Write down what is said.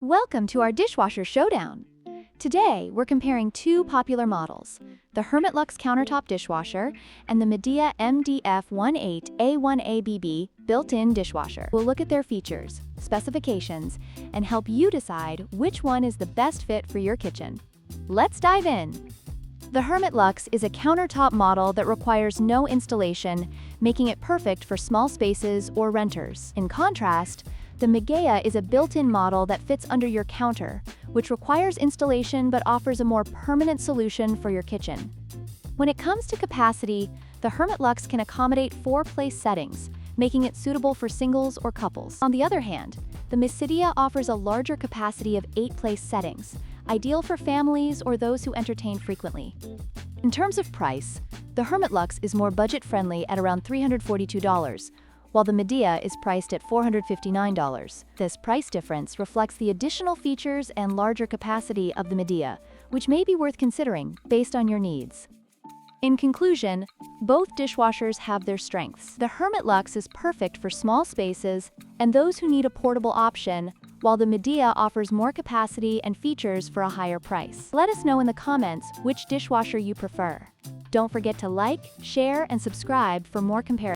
Welcome to our dishwasher showdown. Today, we're comparing two popular models, the Hermitlux countertop dishwasher and the Midea MDF18A1ABB built-in dishwasher. We'll look at their features, specifications, and help you decide which one is the best fit for your kitchen. Let's dive in. The Hermitlux is a countertop model that requires no installation, making it perfect for small spaces or renters. In contrast, the Midea is a built-in model that fits under your counter, which requires installation but offers a more permanent solution for your kitchen. When it comes to capacity, the Hermitlux can accommodate 4-place settings, making it suitable for singles or couples. On the other hand, the Midea offers a larger capacity of 8-place settings, ideal for families or those who entertain frequently. In terms of price, the Hermitlux is more budget-friendly at around $342, while the Midea is priced at $459. This price difference reflects the additional features and larger capacity of the Midea, which may be worth considering based on your needs. In conclusion, both dishwashers have their strengths. The Hermitlux is perfect for small spaces and those who need a portable option, while the Midea offers more capacity and features for a higher price. Let us know in the comments which dishwasher you prefer. Don't forget to like, share, and subscribe for more comparisons.